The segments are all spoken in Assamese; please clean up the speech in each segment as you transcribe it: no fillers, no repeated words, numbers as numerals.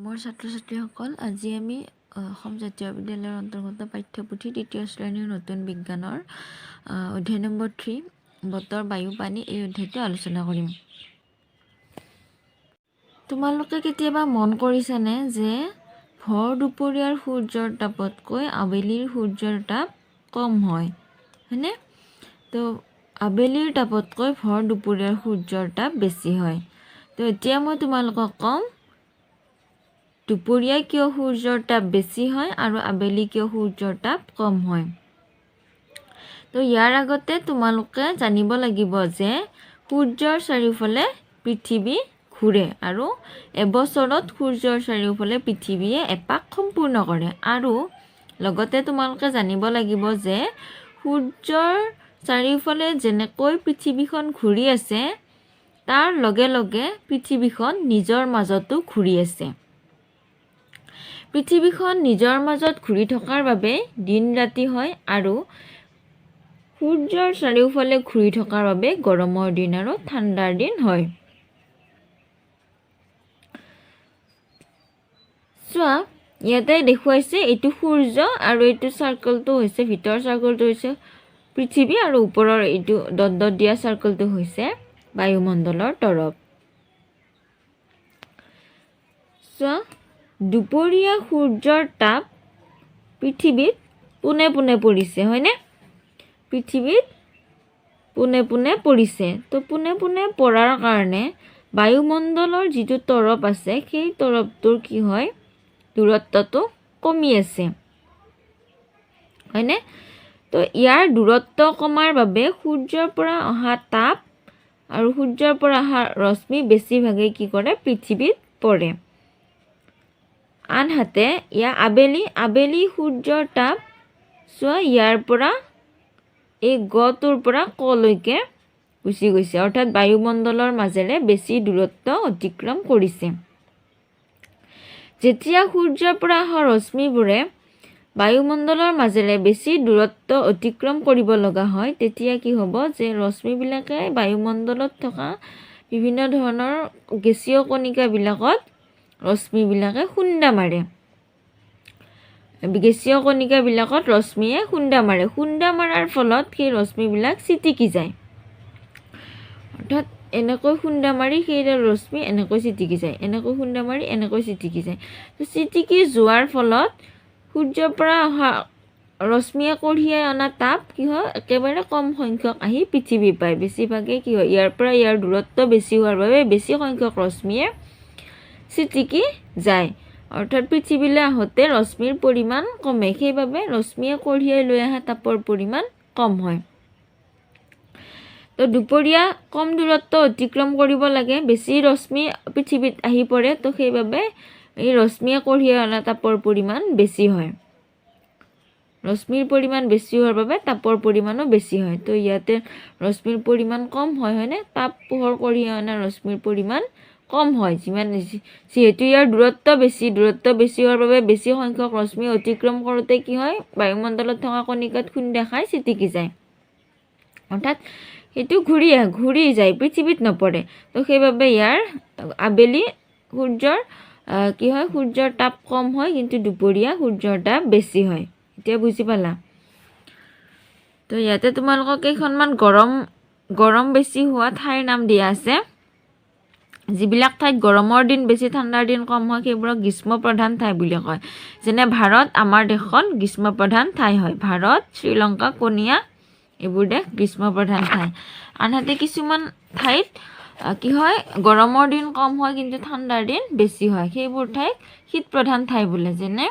মোৰ ছাত্ৰ-ছাত্ৰীসকল, আজি আমি অসম জাতীয় বিদ্যালয়ৰ অন্তৰ্গত পাঠ্যপুথি তৃতীয় শ্ৰেণীৰ নতুন বিজ্ঞানৰ অধ্যায় নম্বৰ 3 বতৰ, বায়ু, পানী এই অধ্যায়টো আলোচনা কৰিম। তোমালোকে কেতিয়াবা মন কৰিছানে যে ভৰ দুপৰীয়াৰ সূৰ্যৰ তাপতকৈ আবেলিৰ সূৰ্যৰ তাপ কম হয়, হয়নে? তো আবেলিৰ তাপতকৈ ভৰ দুপৰীয়াৰ সূৰ্যৰ তাপ বেছি হয়। তো এতিয়া মই তোমালোকক ক'ম দুপৰীয়া কিয় সূৰ্যৰ তাপ বেছি হয় আৰু আবেলি কিয় সূৰ্যৰ তাপ কম হয়। তো ইয়াৰ আগতে তোমালোকে জানিব লাগিব যে সূৰ্যৰ চাৰিওফালে পৃথিৱী ঘূৰে আৰু এবছৰত সূৰ্যৰ চাৰিওফালে পৃথিৱীয়ে এপাক সম্পূৰ্ণ কৰে। আৰু লগতে তোমালোকে জানিব লাগিব যে সূৰ্যৰ চাৰিওফালে যেনেকৈ পৃথিৱীখন ঘূৰি আছে তাৰ লগে লগে পৃথিৱীখন নিজৰ মাজতো ঘূৰি আছে। পৃথিৱীখন নিজৰ মাজত ঘূৰি থকাৰ বাবে দিন ৰাতি হয় আৰু সূৰ্যৰ চাৰিওফালে ঘূৰি থকাৰ বাবে গৰমৰ দিন আৰু ঠাণ্ডাৰ দিন হয়। চোৱা, ইয়াতে দেখুৱাইছে এইটো সূৰ্য আৰু এইটো চাৰ্কলটো হৈছে, ভিতৰৰ চাৰ্কলটো হৈছে পৃথিৱী আৰু ওপৰৰ এইটো ডট ডট দিয়া চাৰ্কলটো হৈছে বায়ুমণ্ডলৰ তৰপ। চোৱা, দুপৰীয়া সূৰ্যৰ তাপ পৃথিৱীত পোনে পোনে পৰিছে, হয়নে? পৃথিৱীত পোনে পোনে পৰিছে। তো পোনে পোনে পৰাৰ কাৰণে বায়ুমণ্ডলৰ যিটো তৰপ আছে সেই তৰপটোৰ কি হয়, দূৰত্বটো কমি আছে, হয়নে? তো ইয়াৰ দূৰত্ব কমাৰ বাবে সূৰ্যৰ পৰা অহা তাপ আৰু সূৰ্যৰ পৰা অহা ৰশ্মি বেছিভাগে কি কৰে, পৃথিৱীত পৰে। আনহাতে আবেলি সূৰ্যৰ তাপ চোৱা ইয়াৰ পৰা এই গটোৰ পৰা কলৈকে গুচি গৈছে, অৰ্থাৎ বায়ুমণ্ডলৰ মাজেৰে বেছি দূৰত্ব অতিক্ৰম কৰিছে। যেতিয়া সূৰ্যৰ পৰা অহা ৰশ্মিবোৰে বায়ুমণ্ডলৰ মাজেৰে বেছি দূৰত্ব অতিক্ৰম কৰিব লগা হয় তেতিয়া কি হ'ব যে ৰশ্মিবিলাকে বায়ুমণ্ডলত থকা বিভিন্ন ধৰণৰ গেছীয় কণিকাবিলাকত ৰশ্মিবিলাকে খুন্দা মাৰে। গেছীয় কণিকাবিলাকত ৰশ্মিয়ে খুন্দা মাৰে। খুন্দা মাৰাৰ ফলত সেই ৰশ্মিবিলাক ছিটিকি যায়, অৰ্থাৎ এনেকৈ খুন্দা মাৰি সেইডাল ৰশ্মি এনেকৈ ছিটিকি যায়, এনেকৈ খুন্দা মাৰি এনেকৈ ছিটিকি যায়। তো ছিটিকি যোৱাৰ ফলত সূৰ্যৰ পৰা অহা ৰশ্মিয়ে কঢ়িয়াই অনা তাপ কি হয়, একেবাৰে কম সংখ্যক আহি পৃথিৱী পায়। বেছিভাগে কি হয়, ইয়াৰ পৰা ইয়াৰ দূৰত্ব বেছি হোৱাৰ বাবে বেছি সংখ্যক ৰশ্মিয়ে ছিটিকি যায়, অৰ্থাৎ পৃথিৱীলৈ আহোঁতে ৰশ্মিৰ পৰিমাণ কমে, সেইবাবে ৰশ্মিয়ে কঢ়িয়াই লৈ অহা তাপৰ পৰিমাণ কম হয়। তো দুপৰীয়া কম দূৰত্ব অতিক্ৰম কৰিব লাগে, বেছি ৰশ্মি পৃথিৱীত আহি পৰে, তো সেইবাবে এই ৰশ্মিয়ে কঢ়িয়াই অনা তাপৰ পৰিমাণ বেছি হয়। ৰশ্মিৰ পৰিমাণ বেছি হোৱাৰ বাবে তাপৰ পৰিমাণো বেছি হয়। তো ইয়াতে ৰশ্মিৰ পৰিমাণ কম হয়, হয়নে? তাপ পোহৰ কঢ়িয়াই অনা ৰশ্মিৰ পৰিমাণ কম হয়, যিহেতু ইয়াৰ দূৰত্ব বেছি হোৱাৰ বাবে বেছি সংখ্যক ৰশ্মি অতিক্ৰম কৰোঁতে কি হয়, বায়ুমণ্ডলত থকা কণিকাত খুন্দা খাই ছিটিকি যায়, অৰ্থাৎ সেইটো ঘূৰি যায়, পৃথিৱীত নপৰে। তো সেইবাবে ইয়াৰ আবেলি সূৰ্যৰ কি হয়, সূৰ্যৰ তাপ কম হয়, কিন্তু দুপৰীয়া সূৰ্যৰ তাপ বেছি হয়। এতিয়া বুজি পালা? তো ইয়াতে তোমালোকক কেইখনমান গৰম বেছি হোৱা ঠাইৰ নাম দিয়া আছে। যিবিলাক ঠাইত গৰমৰ দিন বেছি ঠাণ্ডাৰ দিন কম হয় সেইবোৰক গ্ৰীষ্ম প্ৰধান ঠাই বুলি কয়। যেনে ভাৰত, আমাৰ দেশখন গ্ৰীষ্ম প্ৰধান ঠাই হয়। ভাৰত, শ্ৰীলংকা, কোৰিয়া এইবোৰ দেশ গ্ৰীষ্ম প্ৰধান ঠাই। আনহাতে কিছুমান ঠাইত কি হয়, গৰমৰ দিন কম হয় কিন্তু ঠাণ্ডাৰ দিন বেছি হয়, সেইবোৰ ঠাইক শীত প্ৰধান ঠাই বোলে, যেনে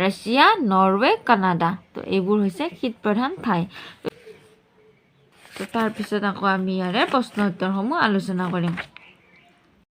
ৰাছিয়া, নৰৱে, কানাডা। তো এইবোৰ হৈছে শীত প্ৰধান ঠাই। তো তাৰপিছত আকৌ আমি ইয়াৰে প্ৰশ্ন উত্তৰসমূহ আলোচনা কৰিম।